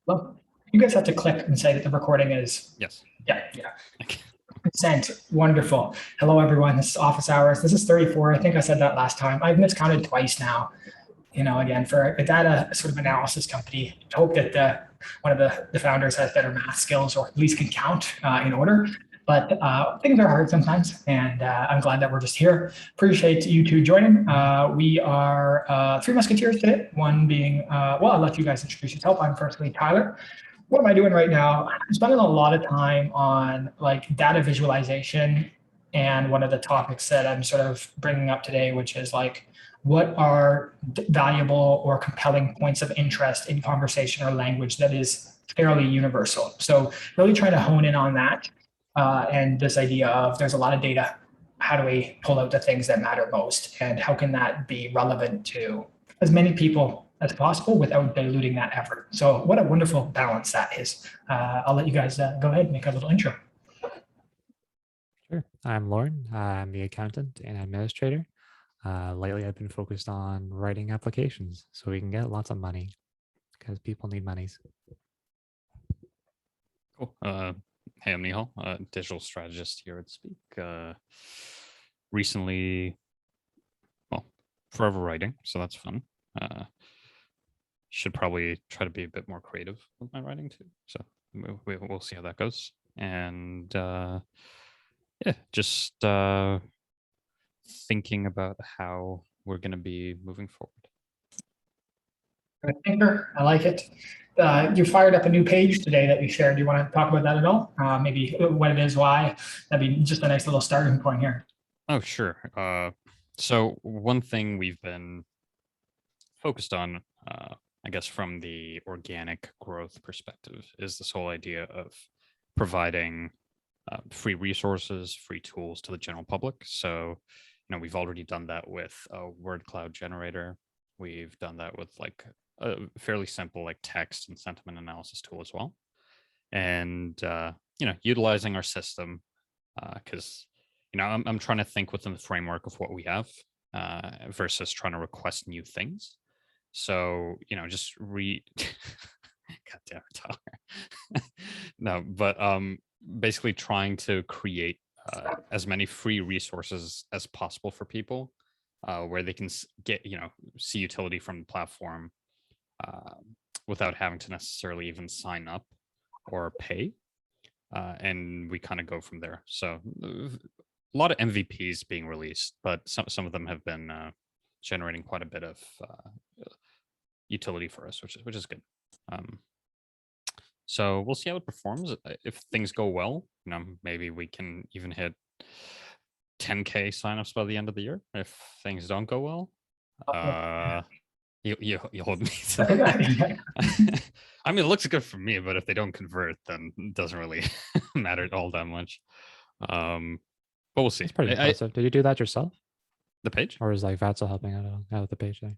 Well, you guys have to click and say that the recording is, Yes. yeah. Okay. Sent. Wonderful. Hello, everyone. This is Office Hours. This is 34. I think I said that last time. I've miscounted twice now. Again, for a data sort of analysis company, I hope that one of the founders has better math skills or at least can count in order. But things are hard sometimes, and I'm glad that we're just here. Appreciate you two joining. We are three musketeers today, one being, well, I'll let you guys introduce yourself. I'm firstly Tyler. What am I doing right now? I'm spending a lot of time on like data visualization. And one of the topics that I'm sort of bringing up today, which is like, what are valuable or compelling points of interest in conversation or language that is fairly universal? So really trying to hone in on that. And this idea of there's a lot of data. How do we pull out the things that matter most? And how can that be relevant to as many people as possible without diluting that effort? So what a wonderful balance that is. I'll let you guys go ahead and make a little intro. Sure. I'm Lauren. I'm the accountant and administrator. Lately, I've been focused on writing applications so we can get lots of money because people need monies. Cool. Hey, I'm 𝗕𝗏, digital strategist here at 𝗕liche. Recently, well, forever writing, so that's fun. Should probably try to be a bit more creative with my writing too. So we'll see how that goes. And yeah, just thinking about how we're going to be moving forward. Good thinker. I like it. You fired up a new page today that you shared. Do you want to talk about that at all? Maybe what it is, why? That'd be just a nice little starting point here. Oh, sure. So one thing we've been focused on, I guess, from the organic growth perspective is this whole idea of providing free resources, free tools to the general public. So, we've already done that with a word cloud generator. We've done that with like a fairly simple like text and sentiment analysis tool as well. And, utilizing our system because, I'm trying to think within the framework of what we have versus trying to request new things. So, just God damn it, Tyler. No, but basically trying to create as many free resources as possible for people where they can get, see utility from the platform without having to necessarily even sign up or pay. And we kind of go from there. So a lot of MVPs being released, but some of them have been generating quite a bit of utility for us, which is good. So we'll see how it performs. If things go well, maybe we can even hit 10K signups by the end of the year. If things don't go well, you hold me to that. I mean, it looks good for me, but if they don't convert, then it doesn't really matter all that much. But we'll see. It's pretty impressive. Did you do that yourself? The page? Or is like 𝗏𝗁 helping out with the page there?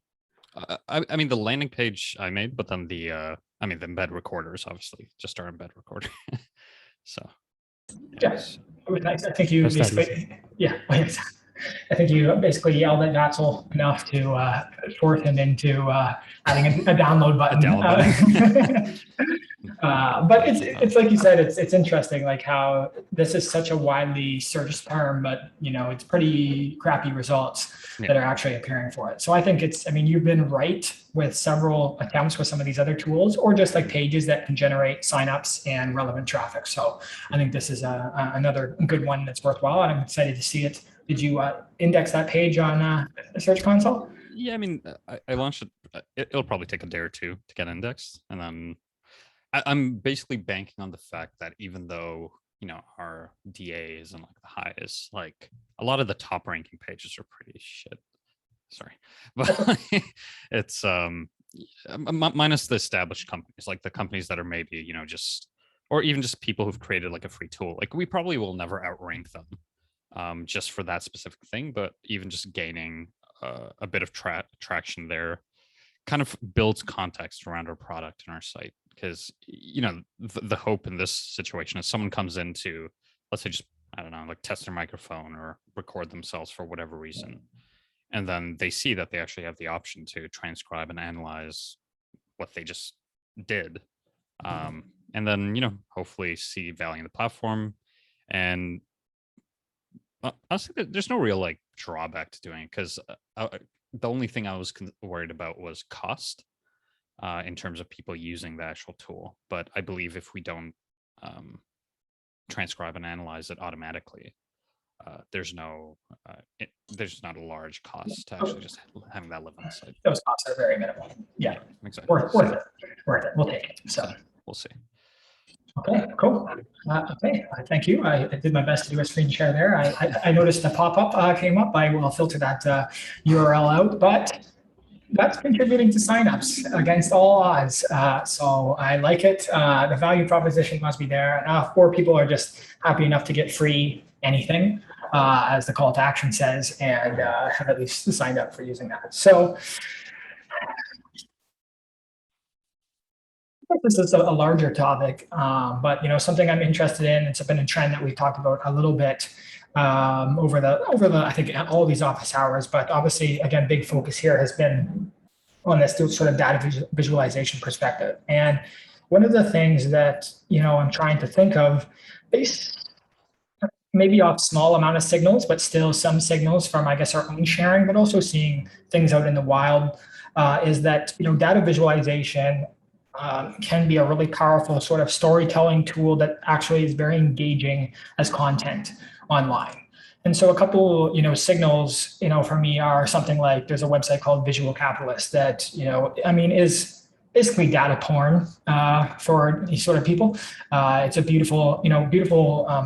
I mean, the landing page I made, but then the embed recorders, obviously, just our embed recorder. So, yes, it was nice. I think you basically, yeah, I think you basically yelled at 𝗏𝗁 enough to force him into adding a download button. But it's like you said, it's interesting, like how this is such a widely searched term, but it's pretty crappy results that are actually appearing for it. So I think you've been right with several attempts with some of these other tools, or just like pages that can generate signups and relevant traffic. So I think this is another good one that's worthwhile, and I'm excited to see it. Did you index that page on the Search Console? Yeah, I launched it. It'll probably take a day or two to get indexed, and then I'm basically banking on the fact that even though our DA isn't like the highest, like a lot of the top ranking pages are pretty shit. Sorry, but it's minus the established companies, like the companies that are maybe just, or even just people who've created like a free tool. Like we probably will never outrank them just for that specific thing, but even just gaining a bit of traction there kind of builds context around our product and our site. Because the hope in this situation is someone comes in to, let's say, just I don't know, like test their microphone or record themselves for whatever reason, and then they see that they actually have the option to transcribe and analyze what they just did, And then, you know, hopefully see value in the platform. And honestly, there's no real like drawback to doing it, because the only thing I was worried about was cost in terms of people using the actual tool. But I believe if we don't transcribe and analyze it automatically, there's there's not a large cost to actually just having that live on the site. Those costs are very minimal. Yeah, exactly. Worth it. Worth it. We'll take it. So we'll see. Okay, cool. Okay, thank you. I did my best to do a screen share there. I noticed the pop-up came up. I will filter that URL out, but that's contributing to signups against all odds. So I like it. The value proposition must be there. Or people are just happy enough to get free anything, as the call to action says, and have at least signed up for using that. So this is a larger topic, but you know, something I'm interested in. It's been a trend that we've talked about a little bit over the I think all these office hours. But obviously, again, big focus here has been on this sort of data visualization perspective. And one of the things that I'm trying to think of, based maybe off small amount of signals, but still some signals from, I guess, our own sharing, but also seeing things out in the wild, is that data visualization can be a really powerful sort of storytelling tool that actually is very engaging as content online. And so a couple, signals, for me are something like, there's a website called 𝗕𝗲𝗄𝗃 that, is basically data porn for these sort of people. It's a beautiful,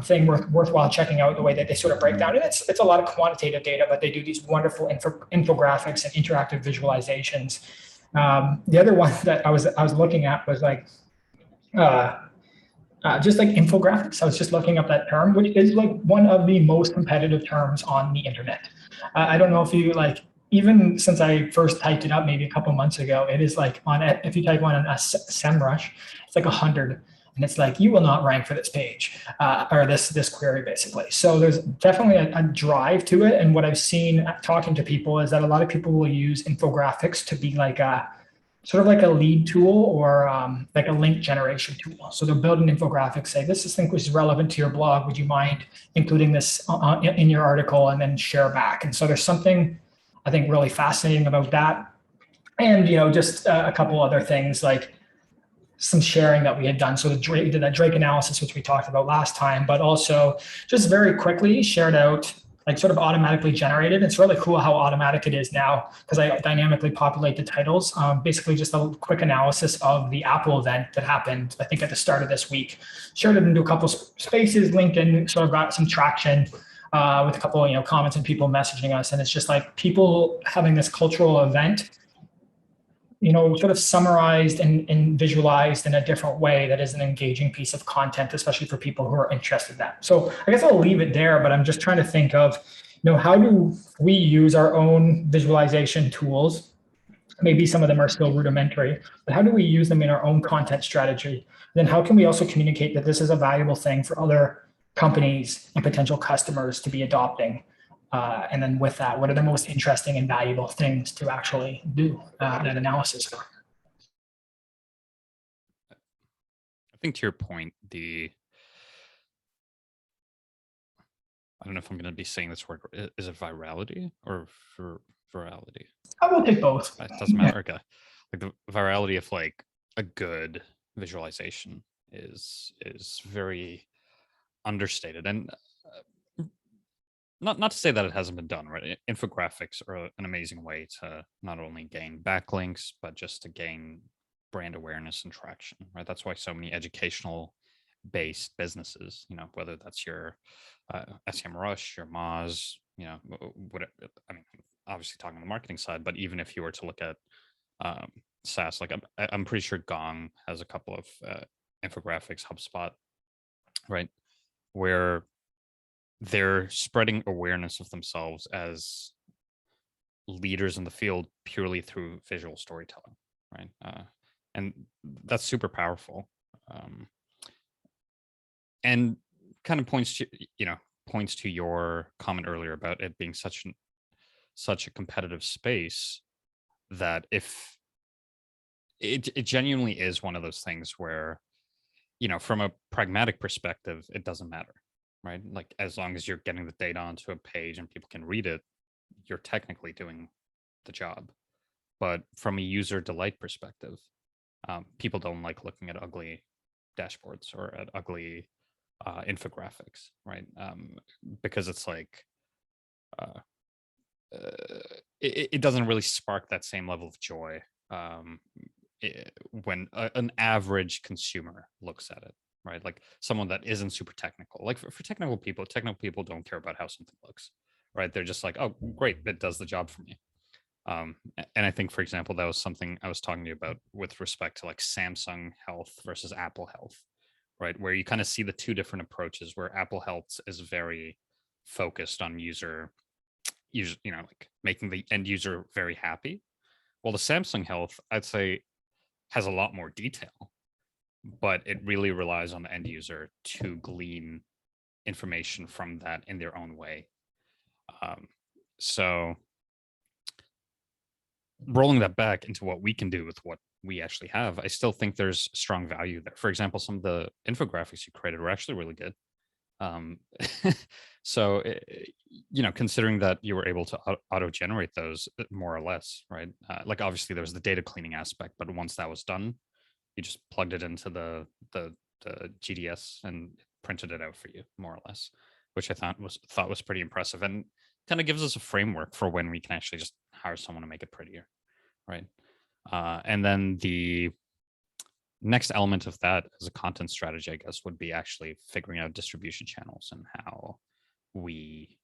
thing worthwhile checking out, the way that they sort of break down. And it's a lot of quantitative data, but they do these wonderful infographics and interactive visualizations. The other one that I was looking at was like, just like infographics. I was just looking up that term, which is like one of the most competitive terms on the internet. I don't know if you even since I first typed it up maybe a couple months ago, it is like if you type on a SEMrush, it's like 100. And it's like, you will not rank for this page or this query, basically. So there's definitely a drive to it. And what I've seen talking to people is that a lot of people will use infographics to be like sort of like a lead tool or like a link generation tool. So they'll build an infographic, say, this is thing which is relevant to your blog. Would you mind including this in your article, and then share back? And so there's something I think really fascinating about that. And, just a couple other things like some sharing that we had done. So we did that Drake analysis, which we talked about last time, but also just very quickly shared out, like sort of automatically generated. It's really cool how automatic it is now, because I dynamically populate the titles. Basically just a quick analysis of the Apple event that happened, I think at the start of this week. Shared it into a couple spaces. LinkedIn sort of got some traction with a couple comments and people messaging us. And it's just like people having this cultural event, sort of summarized and visualized in a different way that is an engaging piece of content, especially for people who are interested in that. So I guess I'll leave it there, but I'm just trying to think of, how do we use our own visualization tools? Maybe some of them are still rudimentary, but how do we use them in our own content strategy? Then how can we also communicate that this is a valuable thing for other companies and potential customers to be adopting? And then with that, what are the most interesting and valuable things to actually do that analysis for? I think to your point, I don't know if I'm going to be saying this word. Is it virality or virality? I will take both. It doesn't matter. Okay. Like the virality of like a good visualization is very understated. And not to say that it hasn't been done, right? Infographics are an amazing way to not only gain backlinks, but just to gain brand awareness and traction, right? That's why so many educational based businesses, whether that's your SEMrush, your Moz, whatever. I mean, obviously talking on the marketing side, but even if you were to look at SaaS, like I'm pretty sure Gong has a couple of infographics, HubSpot, right? Where they're spreading awareness of themselves as leaders in the field purely through visual storytelling, right? And that's super powerful. And kind of points to your comment earlier about it being such a competitive space, that if it genuinely is one of those things where from a pragmatic perspective, it doesn't matter, right? Like as long as you're getting the data onto a page and people can read it, you're technically doing the job. But from a user delight perspective, people don't like looking at ugly dashboards or at ugly infographics, right? Because it's like it doesn't really spark that same level of joy when an average consumer looks at it, right? Like someone that isn't super technical. Like for technical people don't care about how something looks, right? They're just like, oh, great, it does the job for me. And I think, for example, that was something I was talking to you about with respect to like Samsung Health versus Apple Health, right? Where you kind of see the two different approaches, where Apple Health is very focused on user, like making the end user very happy. Well, the Samsung Health, I'd say, has a lot more detail, but it really relies on the end user to glean information from that in their own way. So rolling that back into what we can do with what we actually have, I still think there's strong value there. For example, some of the infographics you created were actually really good. So, considering that you were able to auto-generate those more or less, right? Like obviously there was the data cleaning aspect, but once that was done, you just plugged it into the GDS and printed it out for you, more or less, which I thought was pretty impressive, and kind of gives us a framework for when we can actually just hire someone to make it prettier, right? And then the next element of that as a content strategy, I guess, would be actually figuring out distribution channels and how we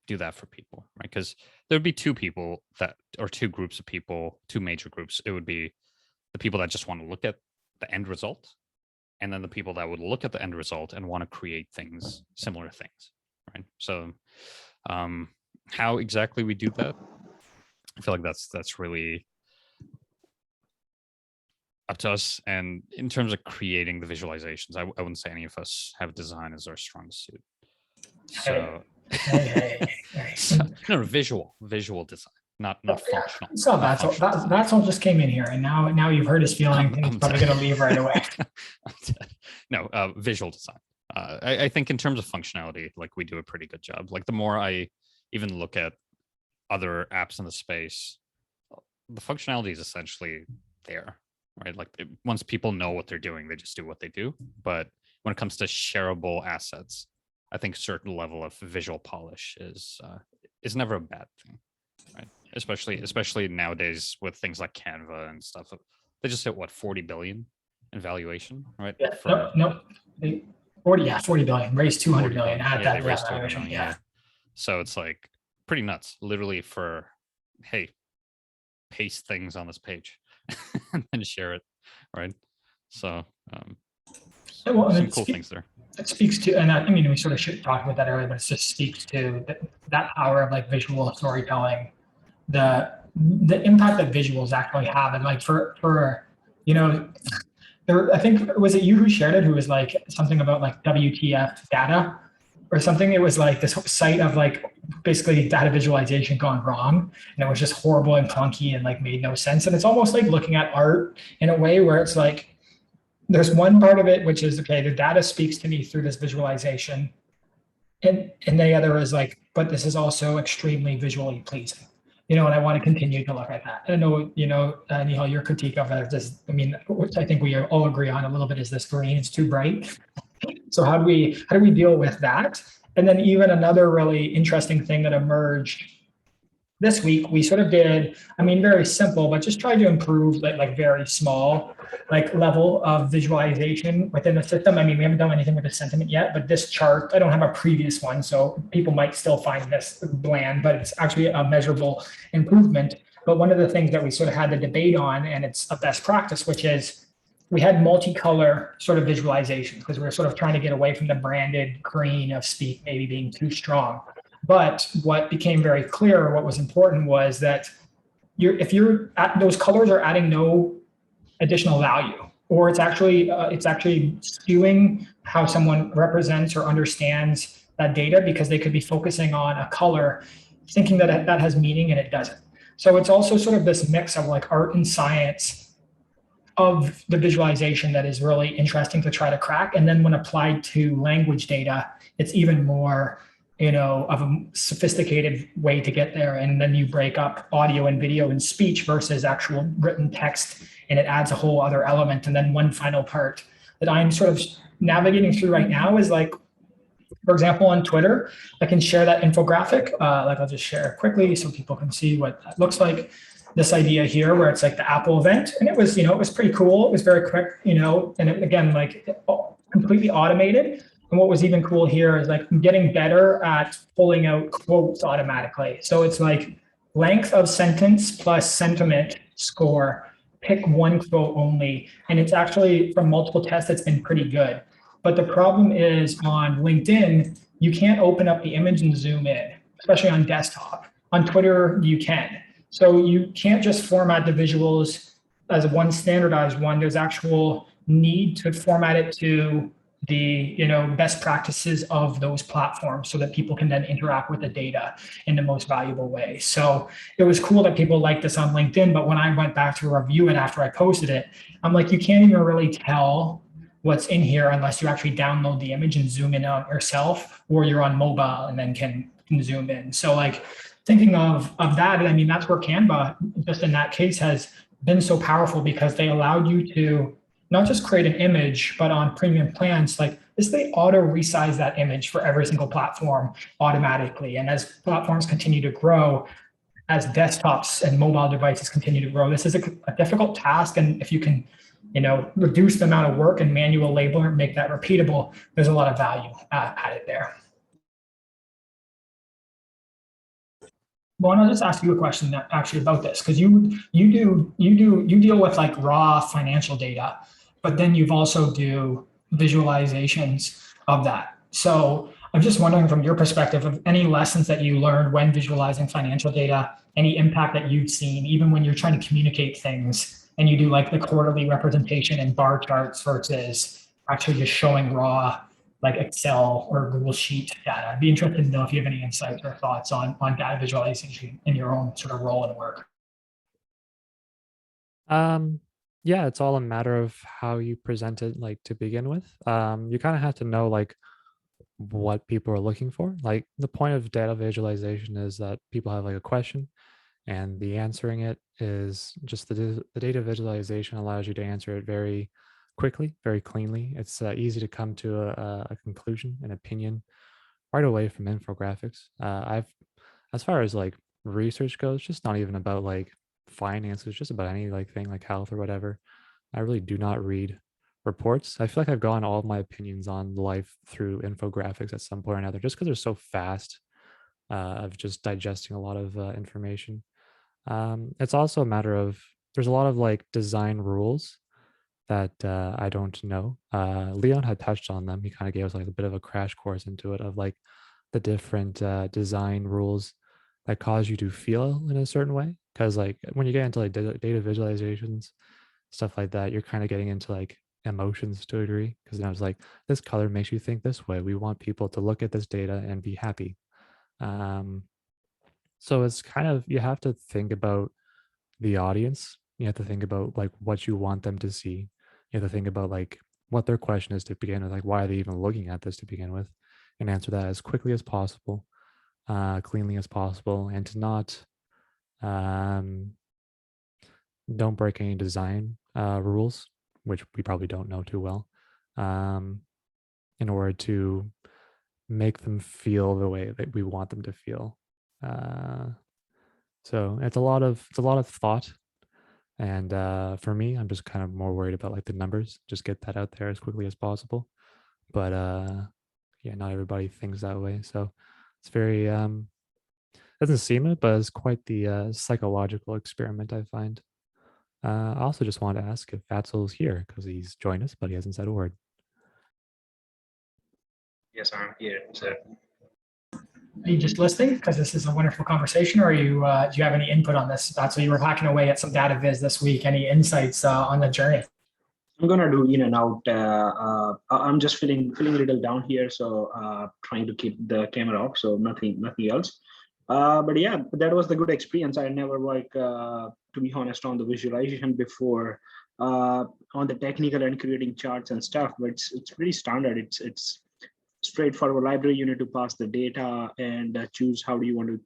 do that for people, right? Because there would be two groups of people, two major groups. It would be the people that just want to look at the end result, and then the people that would look at the end result and want to create similar things, right? So how exactly we do that, I feel like that's really up to us. And in terms of creating the visualizations, I wouldn't say any of us have design as our strong suit. So, no, visual design, not functional. So that's all just came in here, and now you've hurt his feeling, and he's probably going to leave right away. No, visual design. I think in terms of functionality, like we do a pretty good job. Like the more I even look at other apps in the space, the functionality is essentially there, right? Like once people know what they're doing, they just do what they do. But when it comes to shareable assets, I think a certain level of visual polish is never a bad thing, right? Especially nowadays with things like Canva and stuff. They just hit what, 40 billion in valuation, right? Yeah, no, 40 billion, raised 200 million at that valuation. Yeah. So it's like pretty nuts, literally, for, hey, paste things on this page and then share it, right? So some cool things there. It speaks to, and I mean, we sort of talked about that earlier, but it just speaks to that power of like visual storytelling, the impact that visuals actually have. And like for I think, was it you who shared it, who was like something about like WTF data or something? It was like this site of like basically data visualization gone wrong, and it was just horrible and clunky and like made no sense. And it's almost like looking at art in a way where it's like, there's one part of it, which is, okay, the data speaks to me through this visualization. And the other is like, but this is also extremely visually pleasing, and I want to continue to look at that. I know, Nihal, your critique of it, which I think we all agree on a little bit, is this green is too bright. So how do we deal with that? And then even another really interesting thing that emerged this week, we sort of did, very simple, but just tried to improve like very small, like level of visualization within the system. We haven't done anything with the sentiment yet, but this chart, I don't have a previous one, so people might still find this bland, but it's actually a measurable improvement. But one of the things that we sort of had the debate on, and it's a best practice, which is we had multicolor sort of visualization, because we were sort of trying to get away from the branded green of speak maybe being too strong. But what became very clear, what was important, was that those colors are adding no additional value, or it's actually skewing how someone represents or understands that data, because they could be focusing on a color thinking that has meaning, and it doesn't. So it's also sort of this mix of like art and science of the visualization that is really interesting to try to crack. And then when applied to language data, it's even more, of a sophisticated way to get there. And then you break up audio and video and speech versus actual written text, and it adds a whole other element. And then one final part that I'm sort of navigating through right now is like, for example, on Twitter, I can share that infographic. Like I'll just share it quickly so people can see what that looks like. This idea here where it's like the Apple event, and it was, it was pretty cool. It was very quick, and it, again, like completely automated. And what was even cool here is like I'm getting better at pulling out quotes automatically. So it's like length of sentence plus sentiment score, pick one quote only. And it's actually from multiple tests, it's been pretty good. But the problem is on LinkedIn, you can't open up the image and zoom in, especially on desktop. On Twitter, you can. So you can't just format the visuals as one standardized one. There's actual need to format it to the best practices of those platforms so that people can then interact with the data in the most valuable way. So it was cool that people liked this on LinkedIn, but when I went back to review it after I posted it, I'm like, you can't even really tell what's in here unless you actually download the image and zoom in on yourself, or you're on mobile and then can zoom in. So like thinking of that, I mean, that's where Canva, just in that case, has been so powerful, because they allowed you to not just create an image, but on premium plans, like this, they auto resize that image for every single platform automatically. And as platforms continue to grow, as desktops and mobile devices continue to grow, this is a difficult task. And if you can, reduce the amount of work and manual labor and make that repeatable, there's a lot of value added there. Well, I'll just ask you a question actually about this, because you deal with like raw financial data, but then you've also do visualizations of that. So I'm just wondering, from your perspective, of any lessons that you learned when visualizing financial data, any impact that you've seen, even when you're trying to communicate things and you do like the quarterly representation and bar charts versus actually just showing raw like Excel or Google Sheet data. I'd be interested to know if you have any insights or thoughts on data visualization in your own sort of role and work. Yeah, it's all a matter of how you present it, like to begin with. You kind of have to know like what people are looking for. Like the point of data visualization is that people have like a question, and the answering it is just the data visualization allows you to answer it very quickly, very cleanly. It's easy to come to a conclusion, an opinion right away from infographics. As far as like research goes, just not even about like finance, it's just about any like thing like health or whatever. I really do not read reports. I feel like I've gotten all of my opinions on life through infographics at some point or another, just because they're so fast of just digesting a lot of information. It's also a matter of, there's a lot of like design rules that I don't know. Leon had touched on them. He kind of gave us like a bit of a crash course into it, of like the different design rules that cause you to feel in a certain way. Because like when you get into like data visualizations, stuff like that, you're kind of getting into like emotions to a degree. Because then I was like, this color makes you think this way. We want people to look at this data and be happy. So it's kind of, you have to think about the audience. You have to think about like what you want them to see. You have to think about like what their question is to begin with, like why are they even looking at this to begin with, and answer that as quickly as possible, cleanly as possible, and to not don't break any design rules, which we probably don't know too well, in order to make them feel the way that we want them to feel. So it's a lot of thought. And for me, I'm just kind of more worried about like the numbers, just get that out there as quickly as possible. But yeah, not everybody thinks that way. So it's very, doesn't seem it, but it's quite the psychological experiment, I find. I also just wanted to ask if 𝗏𝗁's here, because he's joined us, but he hasn't said a word. Yes, I'm here, sir. Are you just listening because this is a wonderful conversation, or are you, do you have any input on this? So you were hacking away at some data viz this week. Any insights on the journey? I'm gonna do in and out. I'm just feeling a little down here, so trying to keep the camera off, so nothing else. But yeah, that was the good experience. I never worked, to be honest, on the visualization before. on the technical and creating charts and stuff, but it's pretty standard. It's straightforward library. You need to pass the data and choose how do you want to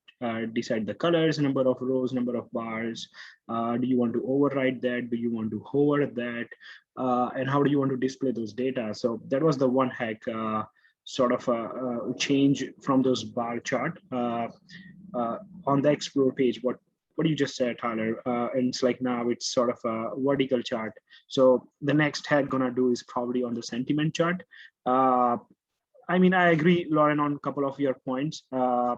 decide the colors, number of rows, number of bars. Do you want to override that? Do you want to hover that? And how do you want to display those data? So that was the one hack, sort of a change from those bar chart on the explore page. What you just said, Tyler, and it's like now it's sort of a vertical chart. So the next hack gonna do is probably on the sentiment chart. I mean, I agree, Lauren, on a couple of your points. I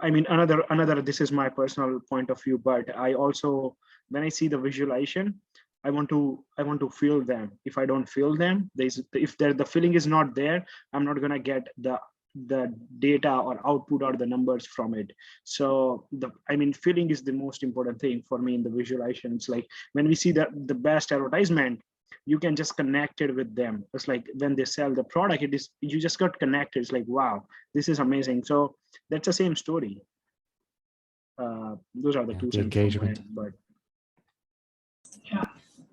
mean, another. This is my personal point of view, but I also, when I see the visualization, I want to feel them. If I don't feel them, if the feeling is not there, I'm not gonna get the data or output or the numbers from it. So feeling is the most important thing for me in the visualization. It's like when we see the best advertisement, you can just connect it with them. It's like when they sell the product, you just got connected. It's like, wow, this is amazing. So that's the same story. Those are the two engagement. But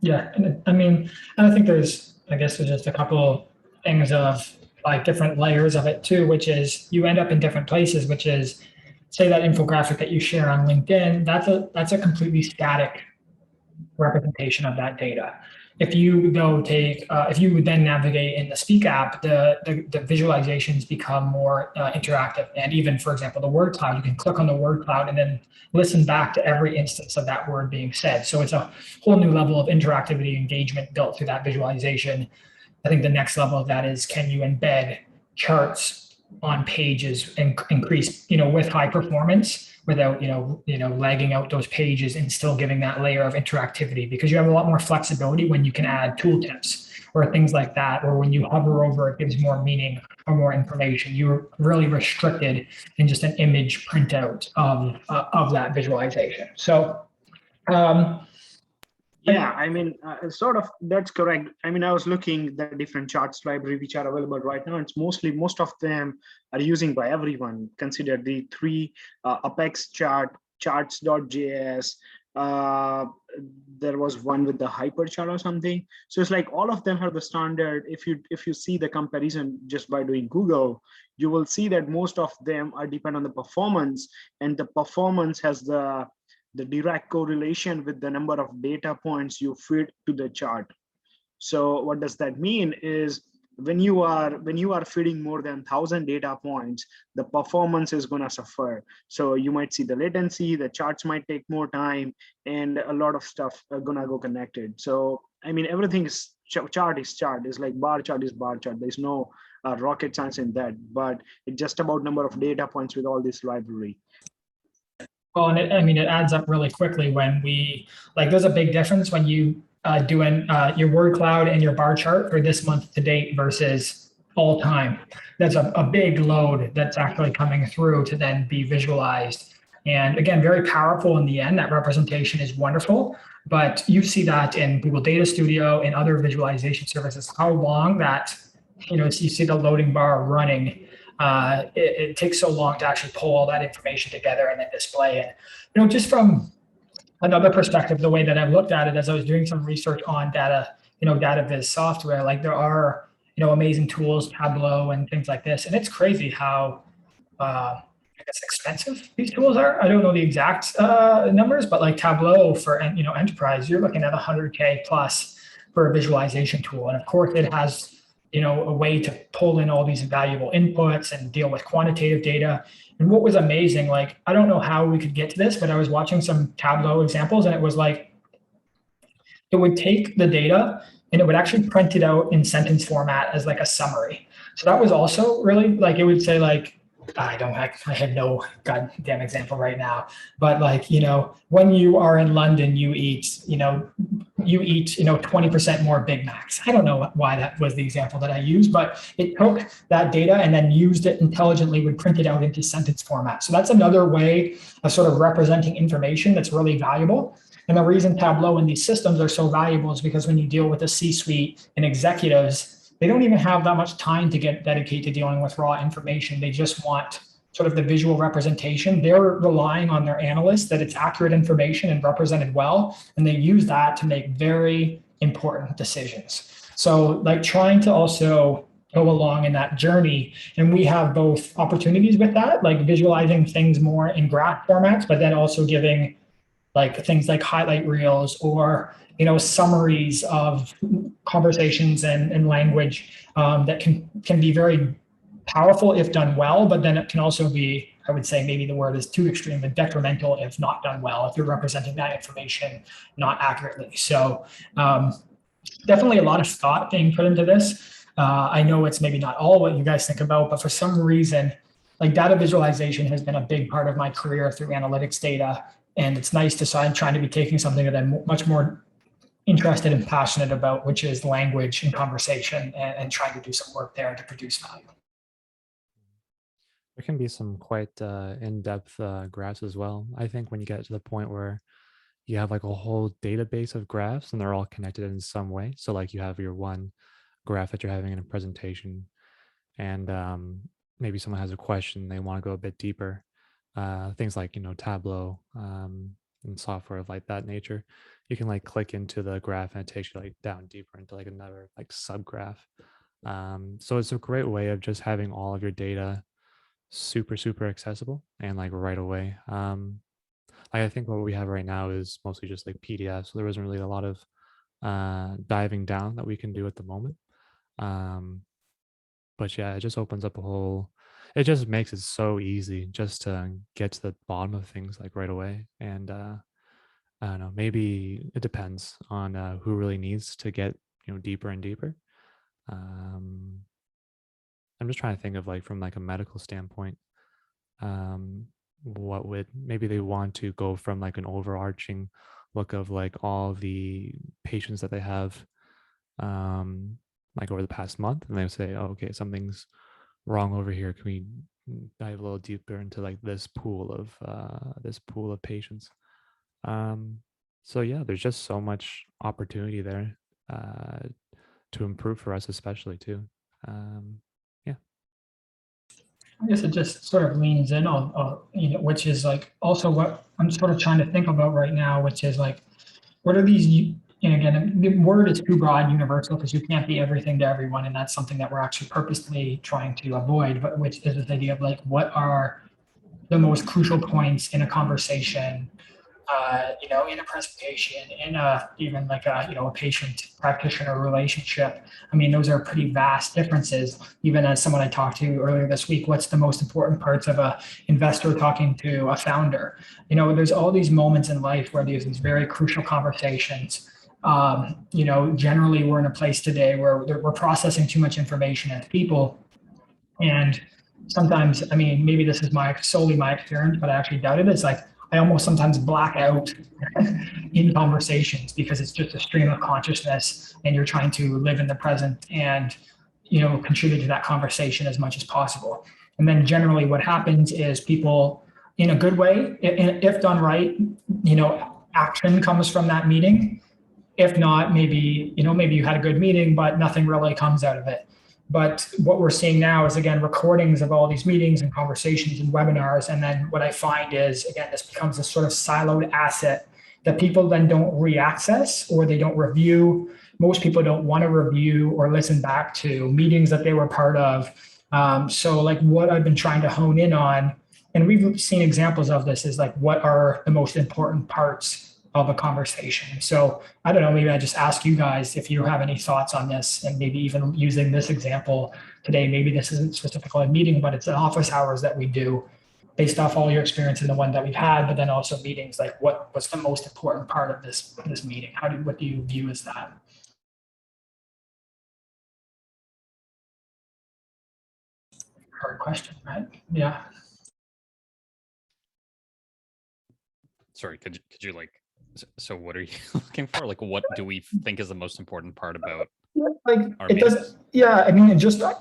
yeah. And I mean, and I think there's just a couple things of like different layers of it too, which is you end up in different places, which is, say that infographic that you share on LinkedIn, that's a completely static representation of that data. If you go if you would then navigate in the Speak app, the visualizations become more interactive. And even, for example, the word cloud, you can click on the word cloud and then listen back to every instance of that word being said. So it's a whole new level of interactivity engagement built through that visualization. I think the next level of that is, can you embed charts on pages and increase, with high performance without, lagging out those pages and still giving that layer of interactivity, because you have a lot more flexibility when you can add tooltips or things like that, or when you hover over, it gives more meaning or more information. You're really restricted in just an image printout of that visualization. So, yeah, I mean, sort of, that's correct. I mean, I was looking at the different charts library which are available right now. It's most of them are using by everyone. Consider the three Apex chart, charts.js. There was one with the hyperchart or something. So it's like all of them are the standard. If you see the comparison just by doing Google, you will see that most of them are depend on the performance, and the performance has the direct correlation with the number of data points you feed to the chart. So what does that mean is when you are feeding more than 1,000 data points, the performance is going to suffer. So you might see the latency, the charts might take more time, and a lot of stuff are going to go connected. So I mean, everything is chart is chart. It's like bar chart is bar chart. There's no rocket science in that, but it's just about number of data points with all this library. Well, and it adds up really quickly when there's a big difference when you doing your word cloud and your bar chart for this month to date versus all time. That's a big load that's actually coming through to then be visualized. And again, very powerful in the end. That representation is wonderful, but you see that in Google Data Studio and other visualization services, how long that, you see the loading bar running. It takes so long to actually pull all that information together and then display it. Just from another perspective, the way that I've looked at it as I was doing some research on 𝗤𝗲 software, like there are, amazing tools, Tableau and things like this. And it's crazy how, expensive these tools are. I don't know the exact numbers, but like Tableau for, enterprise, you're looking at $100K plus for a visualization tool. And of course it has, a way to pull in all these valuable inputs and deal with quantitative data. And what was amazing, like, I don't know how we could get to this, but I was watching some Tableau examples and it was like, it would take the data and it would actually print it out in sentence format as like a summary. So that was also really like, it would say like, I have no goddamn example right now, but like, when you are in London, you eat 20% more Big Macs. I don't know why that was the example that I used, but it took that data and then used it intelligently, would print it out into sentence format. So that's another way of sort of representing information that's really valuable. And the reason Tableau and these systems are so valuable is because when you deal with the C-suite and executives, they don't even have that much time to dedicate to dealing with raw information. They just want, sort of the visual representation, they're relying on their analysts that it's accurate information and represented well, and they use that to make very important decisions. So like trying to also go along in that journey, and we have both opportunities with that, like visualizing things more in graph formats, but then also giving like things like highlight reels or summaries of conversations and language that can be very powerful if done well, but then it can also be, I would say maybe the word is too extreme, but detrimental if not done well, if you're representing that information not accurately. So definitely a lot of thought being put into this. I know it's maybe not all what you guys think about, but for some reason, like data visualization has been a big part of my career through analytics data. And it's nice to start trying to be taking something that I'm much more interested and passionate about, which is language and conversation, and trying to do some work there to produce value. There can be some quite in-depth graphs as well. I think when you get to the point where you have like a whole database of graphs and they're all connected in some way. So like you have your one graph that you're having in a presentation, and maybe someone has a question, they want to go a bit deeper. Things like, Tableau and software of like that nature, you can like click into the graph and it takes you like down deeper into like another like subgraph. So it's a great way of just having all of your data super accessible and like right away. I think what we have right now is mostly just like PDF, so there isn't really a lot of diving down that we can do at the moment. But yeah, it just opens up it just makes it so easy just to get to the bottom of things like right away. And I don't know, maybe it depends on who really needs to get deeper and deeper. I'm just trying to think of like from like a medical standpoint, what would maybe they want to go from like an overarching look of like all the patients that they have like over the past month, and they say, oh, okay, something's wrong over here. Can we dive a little deeper into like this pool of patients? So yeah, there's just so much opportunity there to improve for us, especially too. Yeah. I guess it just sort of leans in on, which is like also what I'm sort of trying to think about right now, which is like, what are these, and again, the word is too broad, universal, because you can't be everything to everyone. And that's something that we're actually purposely trying to avoid, but which is this idea of like, what are the most crucial points in a conversation, in a presentation, in even like a patient practitioner relationship. I mean, those are pretty vast differences. Even as someone I talked to earlier this week, what's the most important parts of a investor talking to a founder? There's all these moments in life where there's these very crucial conversations. Generally we're in a place today where we're processing too much information as people. And sometimes, I mean, maybe this is solely my experience, but I actually doubt it. It's like, I almost sometimes black out in conversations because it's just a stream of consciousness and you're trying to live in the present and, contribute to that conversation as much as possible. And then generally what happens is people, in a good way, if done right, action comes from that meeting. If not, maybe you had a good meeting, but nothing really comes out of it. But what we're seeing now is, again, recordings of all these meetings and conversations and webinars. And then what I find is, again, this becomes a sort of siloed asset that people then don't re-access or they don't review. Most people don't want to review or listen back to meetings that they were part of. So like what I've been trying to hone in on, and we've seen examples of this, is like, what are the most important parts of a conversation? So I don't know, maybe I just ask you guys if you have any thoughts on this, and maybe even using this example today, maybe this isn't specifically a meeting, but it's an office hours that we do based off all your experience in the one that we've had, but then also meetings, like what's the most important part of this meeting? What do you view as that? Hard question, right? Yeah. Sorry, could you like, so what are you looking for? Like, what do we think is the most important part about like our it meetings? does? Yeah, I mean, and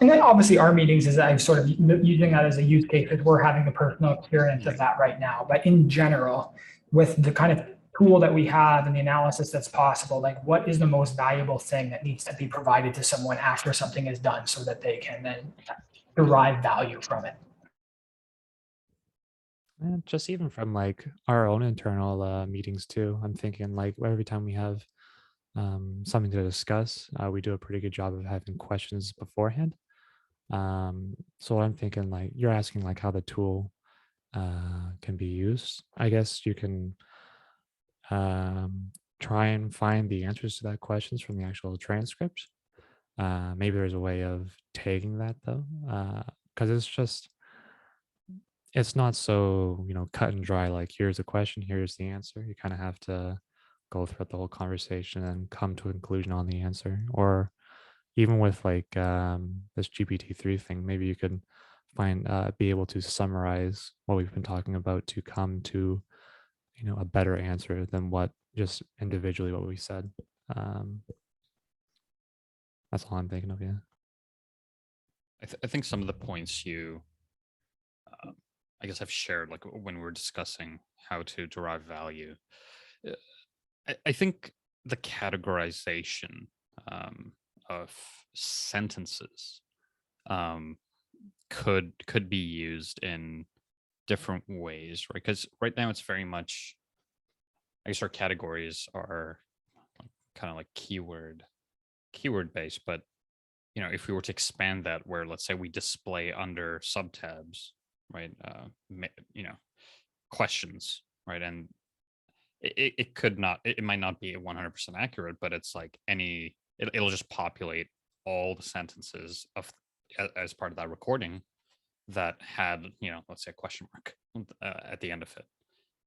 then obviously our meetings is I'm sort of using that as a use case because we're having the personal experience of that right now. But in general, with the kind of tool that we have and the analysis that's possible, like what is the most valuable thing that needs to be provided to someone after something is done so that they can then derive value from it? And just even from like our own internal meetings too, I'm thinking like every time we have something to discuss, we do a pretty good job of having questions beforehand. So I'm thinking like you're asking like how the tool can be used. I guess you can try and find the answers to that questions from the actual transcript. Maybe there's a way of tagging that though, because it's not so, cut and dry, like here's a question, here's the answer. You kind of have to go throughout the whole conversation and come to a conclusion on the answer. Or even with like this GPT-3 thing, maybe you could be able to summarize what we've been talking about to come to, a better answer than what just individually what we said. That's all I'm thinking of. Yeah. I think some of the points you, I guess I've shared, like when we're discussing how to derive value, I think the categorization of sentences could be used in different ways, right? Because right now it's very much, I guess our categories are kind of like keyword based, but if we were to expand that, where let's say we display under subtabs, right, questions, right, and it might not be 100% accurate, but it's like it'll just populate all the sentences as part of that recording that had, let's say a question mark at the end of it.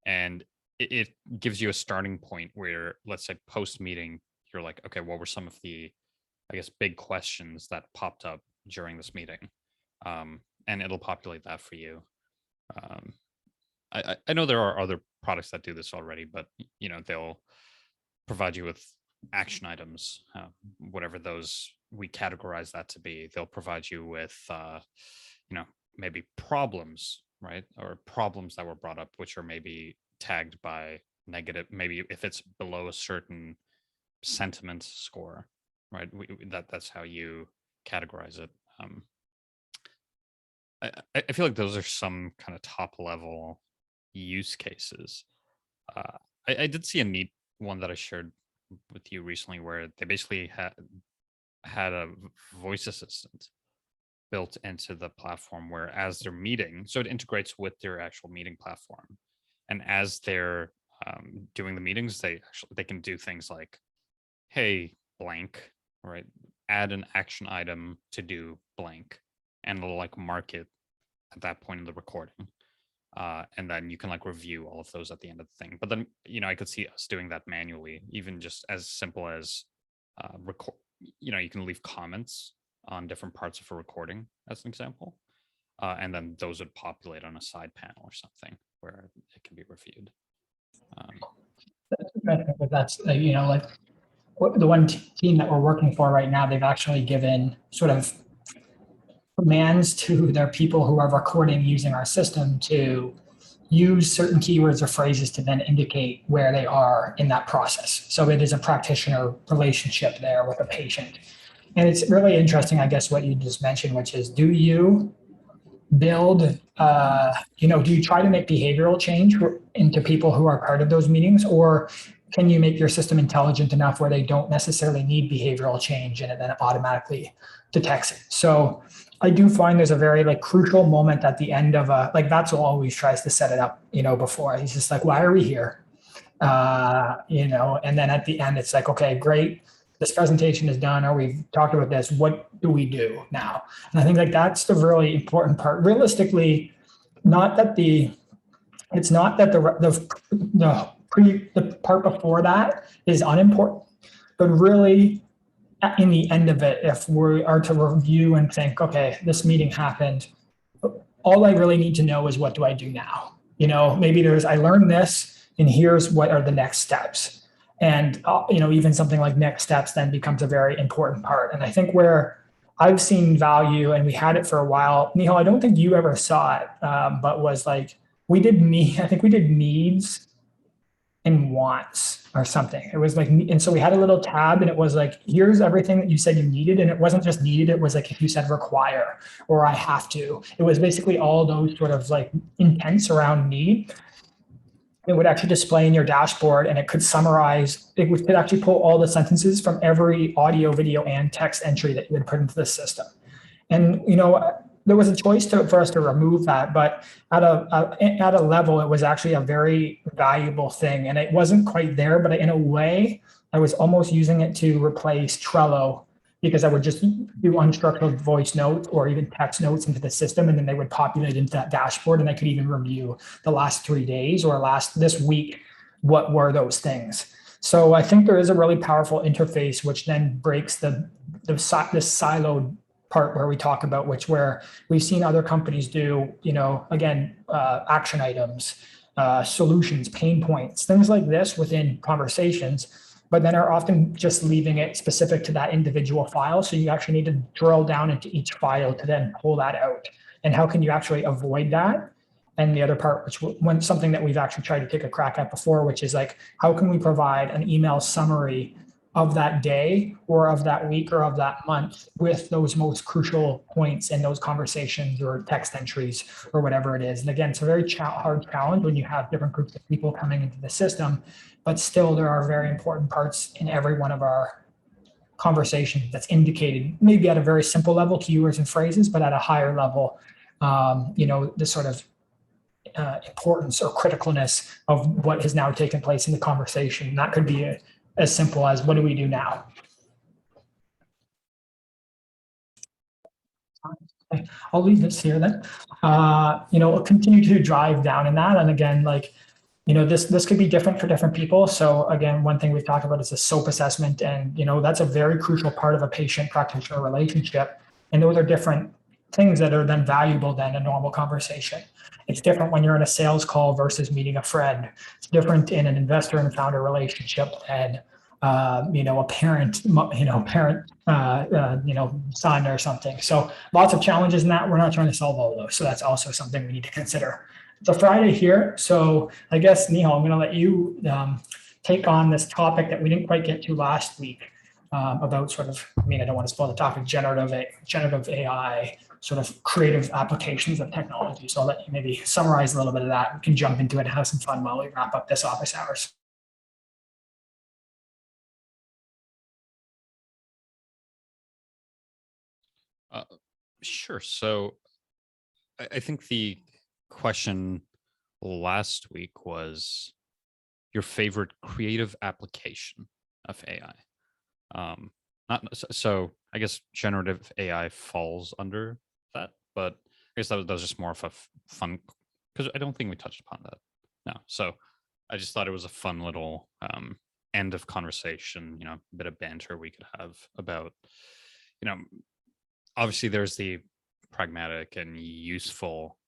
And it gives you a starting point where, let's say post meeting, you're like, okay, what were some of the, I guess, big questions that popped up during this meeting? And it'll populate that for you. I know there are other products that do this already, but they'll provide you with action items, whatever those we categorize that to be. They'll provide you with, maybe problems, right? Or problems that were brought up, which are maybe tagged by negative, maybe if it's below a certain sentiment score, right? That's how you categorize it. I feel like those are some kind of top level use cases. I did see a neat one that I shared with you recently, where they basically had a voice assistant built into the platform, where as they're meeting, so it integrates with their actual meeting platform, and as they're doing the meetings, they can do things like, hey, blank, right, add an action item to do blank, and it'll like mark it at that point in the recording. And then you can like review all of those at the end of the thing. But then, I could see us doing that manually, even just as simple as record, you can leave comments on different parts of a recording as an example. And then those would populate on a side panel or something where it can be reviewed. That's, like the one team that we're working for right now, they've actually given sort of commands to their people who are recording using our system to use certain keywords or phrases to then indicate where they are in that process. So it is a practitioner relationship there with a patient. And it's really interesting, I guess, what you just mentioned, which is, do you build, do you try to make behavioral change into people who are part of those meetings, or can you make your system intelligent enough where they don't necessarily need behavioral change and it then automatically detects it? So I do find there's a very crucial moment at the end of Vatzel always tries to set it up, before. He's just like, why are we here? And then at the end, it's like, okay, great. This presentation is done, or we've talked about this. What do we do now? And I think that's the really important part. Realistically, it's not that the part before that is unimportant, but really in the end of it, if we are to review and think, okay, this meeting happened, all I really need to know is, what do I do now? Maybe I learned this, and here's what are the next steps. And, even something like next steps then becomes a very important part. And I think where I've seen value, and we had it for a while, Nihal, I don't think you ever saw it, but was like, I think we did needs and wants or something. It was like, and so we had a little tab and it was like, here's everything that you said you needed. And it wasn't just needed. It was like, if you said require or I have to, it was basically all those sort of like intents around need. It would actually display in your dashboard and it could summarize, could actually pull all the sentences from every audio, video, and text entry that you had put into the system. And, you know, there was a choice for us to remove that, but at a level, it was actually a very valuable thing. And it wasn't quite there, but in a way, I was almost using it to replace Trello, because I would just do unstructured voice notes or even text notes into the system, and then they would populate into that dashboard, and I could even review the last 3 days or this week, what were those things. So I think there is a really powerful interface, which then breaks this siloed part where we talk about where we've seen other companies do, you know, again, action items, solutions, pain points, things like this within conversations, but then are often just leaving it specific to that individual file. So you actually need to drill down into each file to then pull that out. And how can you actually avoid that? And the other part, when something that we've actually tried to take a crack at before, which is like, how can we provide an email summary of that day or of that week or of that month with those most crucial points in those conversations or text entries or whatever it is. And again, it's a very hard challenge when you have different groups of people coming into the system, but still there are very important parts in every one of our conversations that's indicated, maybe at a very simple level, keywords and phrases, but at a higher level, you know, the sort of importance or criticalness of what has now taken place in the conversation. That could be as simple as, what do we do now? I'll leave this here then. You know, we'll continue to drive down in that. And again, like, you know, this could be different for different people. So again, one thing we've talked about is a SOAP assessment. And, you know, that's a very crucial part of a patient-practitioner relationship. And those are different things that are then valuable than a normal conversation. It's different when you're in a sales call versus meeting a friend. It's different in an investor and founder relationship than, you know, a parent, you know, son or something. So lots of challenges in that. We're not trying to solve all of those. So that's also something we need to consider. It's a Friday here. So I guess, Nihal, I'm going to let you take on this topic that we didn't quite get to last week about sort of, I mean, I don't want to spoil the topic, generative AI, sort of creative applications of technology. So I'll let you maybe summarize a little bit of that. We can jump into it and have some fun while we wrap up this office hours. Sure. So I think the question last week was your favorite creative application of AI. So I guess generative AI falls under that, but I guess that was just more of a fun, because I don't think we touched upon that. No. So I just thought it was a fun little end of conversation, you know, a bit of banter we could have about, you know, obviously there's the pragmatic and useful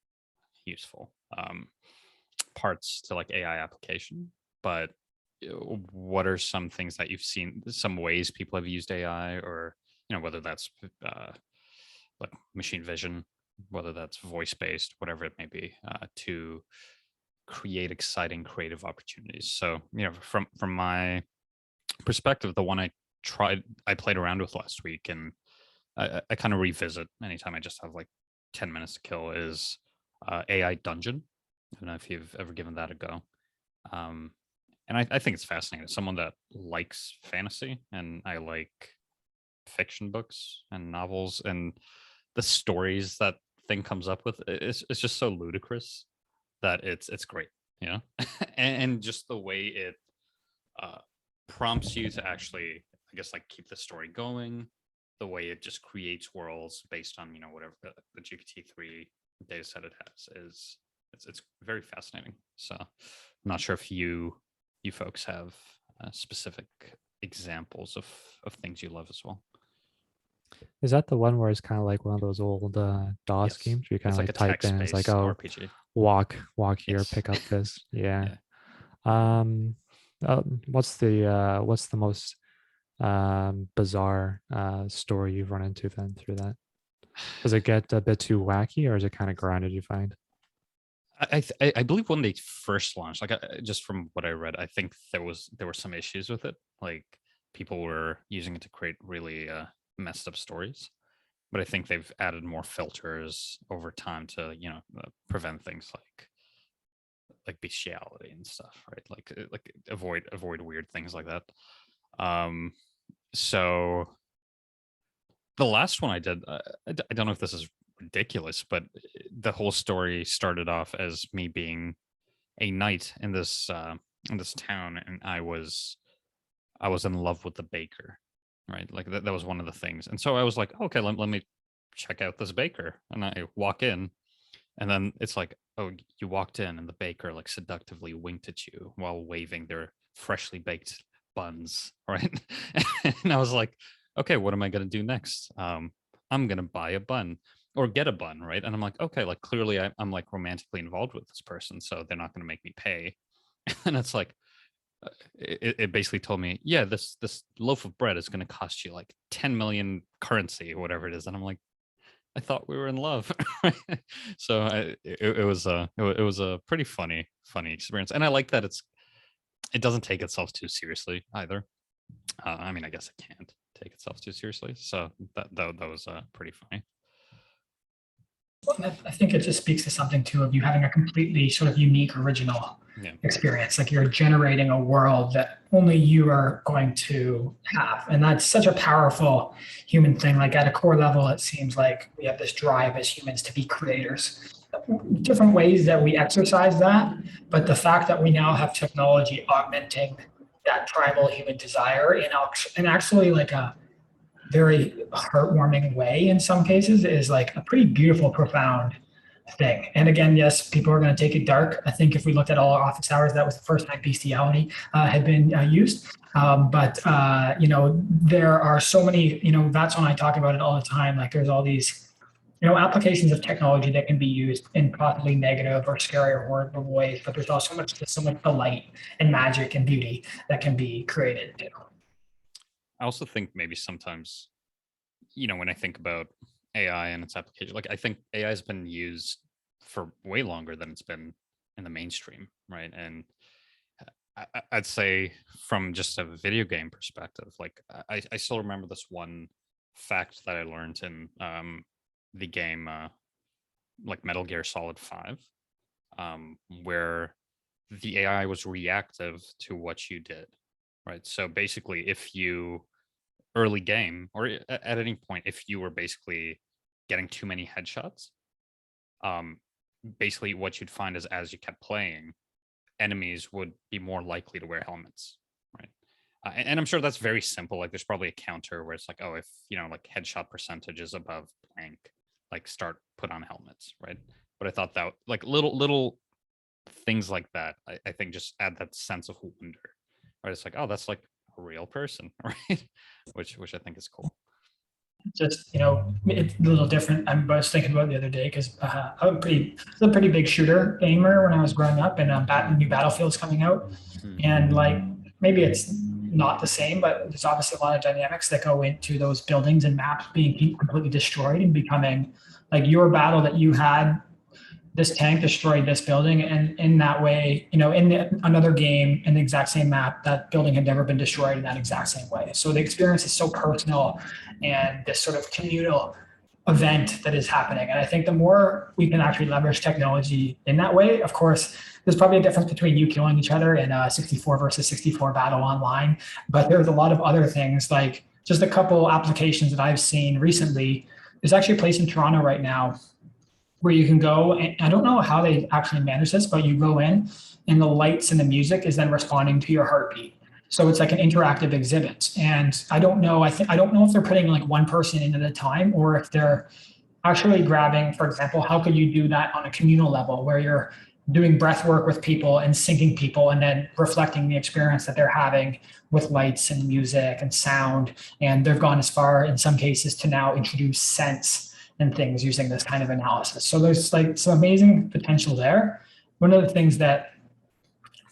parts to like AI application, but what are some things that you've seen, some ways people have used AI, or, you know, whether that's like machine vision, whether that's voice-based, whatever it may be, to create exciting creative opportunities. So, you know, from my perspective, the one I played around with last week, and I kind of revisit anytime I just have like 10 minutes to kill, is AI Dungeon. I don't know if you've ever given that a go. And I think it's fascinating. As someone that likes fantasy, and I like fiction books and novels, and the stories that thing comes up with, it's just so ludicrous that it's great, you know. and just the way it prompts you to actually, I guess, like keep the story going, the way it just creates worlds based on, you know, whatever the GPT-3 data set it has, it's very fascinating. So I'm not sure if you folks have specific examples of things you love as well. Is that the one where it's kind of like one of those old DOS games where you kind of like type in, it's like, oh, RPG. walk here, Yes. pick up this. Yeah. Yeah. What's the most bizarre story you've run into then through that? Does it get a bit too wacky, or is it kind of grounded, you find? I believe when they first launched, like just from what I read, I think there were some issues with it. Like people were using it to create really messed up stories. But I think they've added more filters over time to, you know, prevent things like bestiality and stuff, right? Like avoid weird things like that. So the last one I did, I don't know if this is ridiculous, but the whole story started off as me being a knight in this town, and I was in love with the baker, right? Like that was one of the things. And so I was like, okay, let me check out this baker. And I walk in, and then it's like, oh, you walked in and the baker like seductively winked at you while waving their freshly baked buns, right? And I was like, okay, what am I going to do next? I'm going to buy a bun or get a bun, right? And I'm like, okay, like clearly I'm like romantically involved with this person, so they're not going to make me pay. And it's like, it basically told me, yeah, this loaf of bread is going to cost you like 10 million currency or whatever it is. And I'm like, I thought we were in love. So it was a pretty funny experience. And I like that it doesn't take itself too seriously either. I mean, I guess it can't take itself too seriously. So that was pretty funny. I think it just speaks to something too of you having a completely sort of unique, original experience. Like you're generating a world that only you are going to have. And that's such a powerful human thing. Like at a core level, it seems like we have this drive as humans to be creators. Different ways that we exercise that, but the fact that we now have technology augmenting that primal human desire in actually like a very heartwarming way in some cases is like a pretty beautiful, profound thing. And again, yes, people are going to take it dark. I think if we looked at all our office hours, that was the first time bestiality had been used. But you know, there are so many, you know, that's when I talk about it all the time. Like there's all these, you know, applications of technology that can be used in possibly negative or scary or horrible ways, but there's also so much delight and magic and beauty that can be created too. I also think maybe sometimes, you know, when I think about AI and its application, like I think AI has been used for way longer than it's been in the mainstream, right? And I'd say from just a video game perspective, like I still remember this one fact that I learned in the game like Metal Gear Solid 5, where the AI was reactive to what you did, right? So basically, if you early game or at any point, if you were basically getting too many headshots, basically what you'd find is as you kept playing, enemies would be more likely to wear helmets, right? And I'm sure that's very simple. Like there's probably a counter where it's like, oh, if you know, like headshot percentage is above blank, like put on helmets, right? But I thought that like little things like that, I think just add that sense of wonder, right? It's like, oh, that's like a real person, right? which I think is cool. Just, you know, it's a little different. I was thinking about it the other day because I'm a pretty big shooter gamer when I was growing up, and new Battlefield's coming out, and like maybe it's not the same, but there's obviously a lot of dynamics that go into those buildings and maps being completely destroyed and becoming like your battle that you had. This tank destroyed this building, and in that way, you know, in another game in the exact same map, that building had never been destroyed in that exact same way. So the experience is so personal and this sort of communal event that is happening. And I think the more we can actually leverage technology in that way, of course, there's probably a difference between you killing each other in a 64 versus 64 battle online, but there's a lot of other things, like just a couple applications that I've seen recently. There's actually a place in Toronto right now where you can go, and I don't know how they actually manage this, but you go in and the lights and the music is then responding to your heartbeat. So it's like an interactive exhibit. And I don't know if they're putting like one person in at a time, or if they're actually grabbing, for example, how could you do that on a communal level where you're doing breath work with people and syncing people and then reflecting the experience that they're having with lights and music and sound. And they've gone as far in some cases to now introduce sense and things using this kind of analysis. So there's like some amazing potential there. One of the things that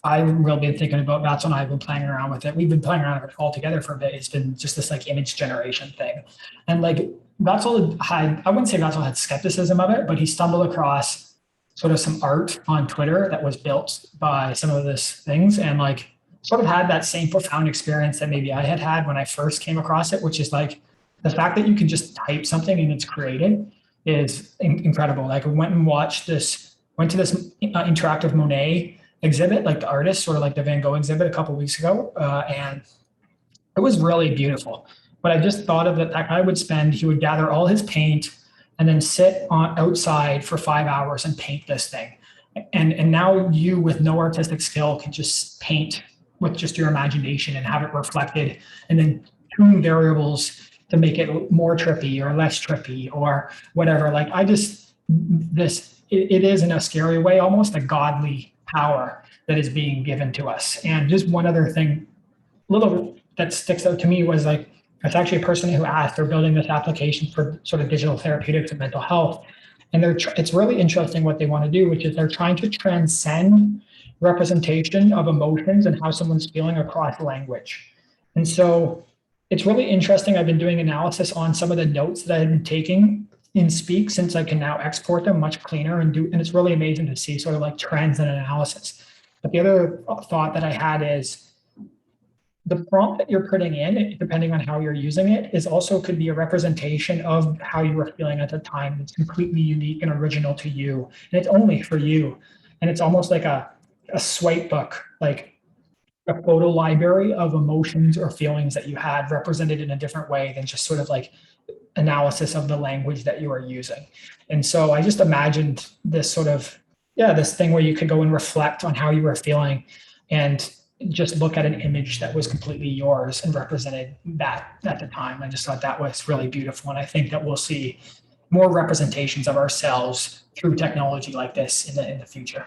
I've really been thinking about, that's when I've been playing around with it. We've been playing around with it all together for a bit. It's been just this like image generation thing. And like Vatzel I wouldn't say Vatzel had skepticism of it, but he stumbled across sort of some art on Twitter that was built by some of this things, and like sort of had that same profound experience that maybe I had when I first came across it, which is like the fact that you can just type something and it's created is incredible. Like I went to this interactive Monet exhibit, like the artist, sort of like the Van Gogh exhibit a couple of weeks ago, and it was really beautiful. But I just thought of it, that guy would he would gather all his paint and then sit outside for 5 hours and paint this thing. And now you, with no artistic skill, can just paint with just your imagination and have it reflected, and then tune variables to make it more trippy or less trippy or whatever. Like it is in a scary way, almost a godly power that is being given to us. And just one other thing, little that sticks out to me was like, it's actually a person who asked, they're building this application for sort of digital therapeutics and mental health. And it's really interesting what they want to do, which is they're trying to transcend representation of emotions and how someone's feeling across language. And so it's really interesting. I've been doing analysis on some of the notes that I've been taking in Speak, since I can now export them much cleaner and it's really amazing to see sort of like trends in analysis. But the other thought that I had is, the prompt that you're putting in, depending on how you're using it, could be a representation of how you were feeling at the time. It's completely unique and original to you, and it's only for you. And it's almost like a swipe book, like a photo library of emotions or feelings that you had represented in a different way than just sort of like analysis of the language that you are using. And so I just imagined this sort of, this thing where you could go and reflect on how you were feeling and just look at an image that was completely yours and represented that at the time. I just thought that was really beautiful. And I think that we'll see more representations of ourselves through technology like this in the future.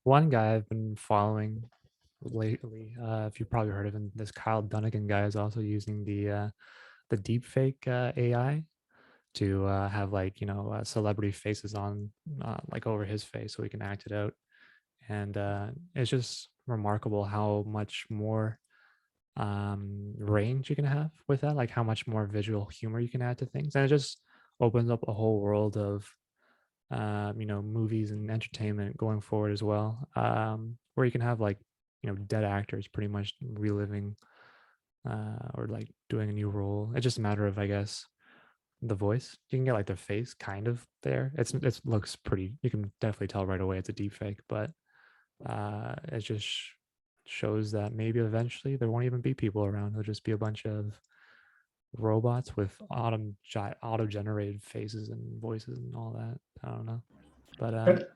One guy I've been following lately, if you've probably heard of him, this 𝗕elle guy is also using the deepfake AI to have like, celebrity faces on like over his face so he can act it out. And it's just remarkable how much more range you can have with that, like how much more visual humor you can add to things. And it just opens up a whole world of movies and entertainment going forward as well, where you can have like, dead actors pretty much reliving or like doing a new role. It's just a matter of, I guess, the voice. You can get like their face kind of there. It looks pretty, you can definitely tell right away it's a deep fake, but it just shows that maybe eventually there won't even be people around. It'll just be a bunch of robots with auto-generated faces and voices and all that. I don't know, but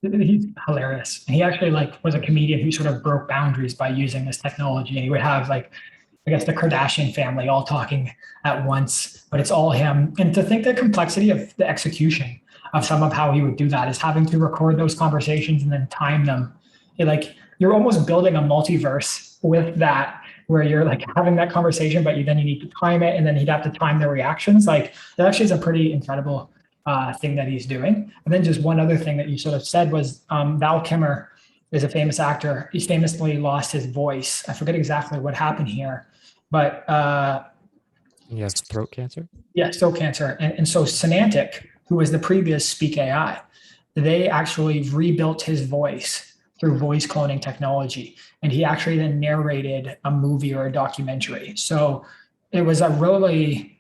he's hilarious. And he actually was a comedian who sort of broke boundaries by using this technology. And he would have I guess the Kardashian family all talking at once, but it's all him. And to think the complexity of the execution of some of how he would do that is having to record those conversations and then time them. You're almost building a multiverse with that, where you're having that conversation, but then you need to time it, and then he'd have to time the reactions. That actually is a pretty incredible thing that he's doing. And then just one other thing that you sort of said was Val Kilmer is a famous actor. He famously lost his voice. I forget exactly what happened here, but he has throat cancer. Yeah, throat cancer. And so Semantic, who was the previous Speak AI, they actually rebuilt his voice through voice cloning technology. And he actually then narrated a movie or a documentary. So it was a really,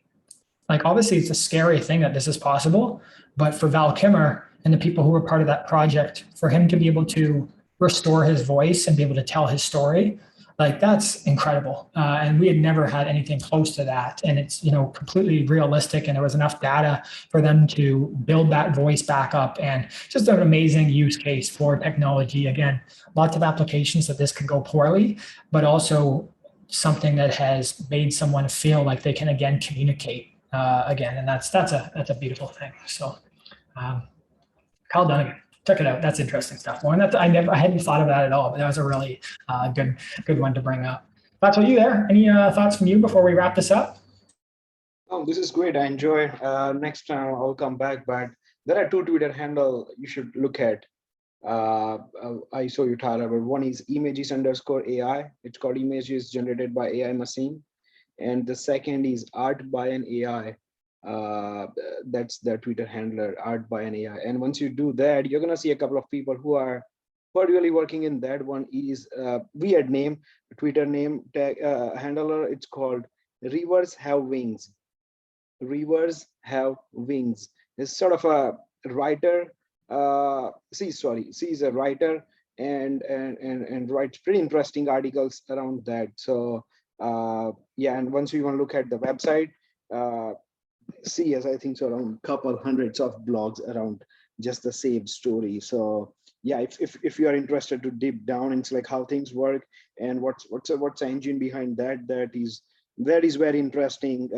obviously it's a scary thing that this is possible, but for Val Kilmer and the people who were part of that project, for him to be able to restore his voice and be able to tell his story, that's incredible. And we had never had anything close to that. And it's, completely realistic. And there was enough data for them to build that voice back up, and just an amazing use case for technology. Again, lots of applications that this could go poorly, but also something that has made someone feel like they can again communicate again. And that's a beautiful thing. So 𝗕elle 𝗙𝗃, check it out. That's interesting stuff. One that I hadn't thought of that at all, but that was a really good one to bring up. That's what you there. Any thoughts from you before we wrap this up? Oh, this is great. I enjoyed. Next time I'll come back, but there are two Twitter handles you should look at. I saw you, Tyler, but one is 𝗲𝗏𝗏_AI. It's called images generated by AI machine. And the second is 𝗏𝗏𝗏𝗏. That's the Twitter handler, 𝗏𝗏𝗏𝗏. And once you do that, you're gonna see a couple of people who are really working in that. One is weird name, Twitter name tag handler. It's called Rivers Have Wings. Rivers Have Wings. It's sort of a writer. She is a writer and writes pretty interesting articles around that. So yeah, and once you want to look at the website, she has, I think, so around couple hundreds of blogs around just the same story. So yeah, if you are interested to deep down into like how things work and what's the engine behind that, that is very interesting.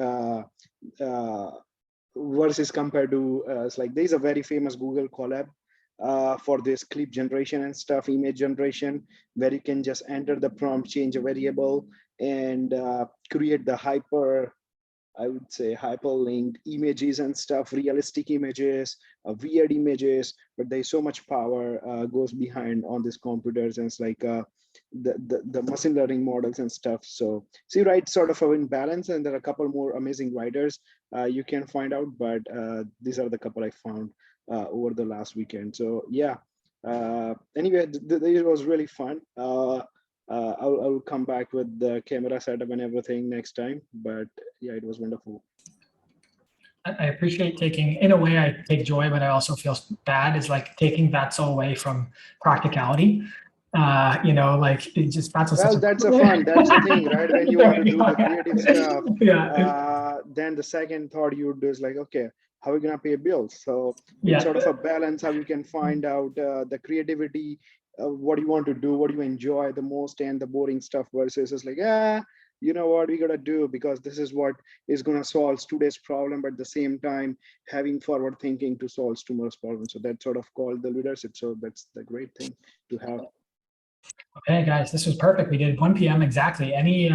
Versus compared to it's like there's a very famous Google collab for this clip generation and stuff, image generation, where you can just enter the prompt, change a variable, and create the hyperlinked images and stuff, realistic images, weird images. But there's so much power goes behind on these computers, and it's like the machine learning models and stuff. So she writes sort of in balance, and there are a couple more amazing writers you can find out, but these are the couple I found over the last weekend. So yeah, anyway, it was really fun. I'll come back with the camera setup and everything next time, but yeah, it was wonderful. I appreciate taking, in a way, I take joy, but I also feel bad. It's like taking 𝗏𝗏𝗏 away from practicality. You know, like it just that's well, that's a fun. That's the thing, right? When you want to do the creative stuff, then the second thought you do is like, okay, how are we gonna pay bills? So it's sort of a balance how you can find out the creativity, what do you want to do, what do you enjoy the most, and the boring stuff versus it's like, you know what we gotta do because this is what is gonna solve today's problem, but at the same time having forward thinking to solve tomorrow's problem. So that's sort of called the leadership. So that's the great thing to have. Okay, guys, this was perfect. We did 1 p.m. exactly. Any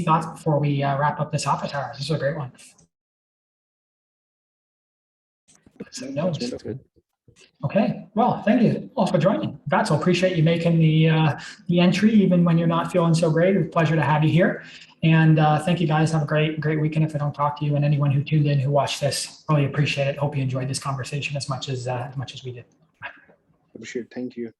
thoughts before we wrap up this office hours? This was a great one. No, That's good. Okay, well, thank you all for joining. 𝗏𝗏𝗏𝗏, appreciate you making the entry even when you're not feeling so great. It's a pleasure to have you here. And thank you guys. Have a great weekend if I don't talk to you, and anyone who tuned in, who watched this, really appreciate it. Hope you enjoyed this conversation as much as we did. Appreciate it. Thank you.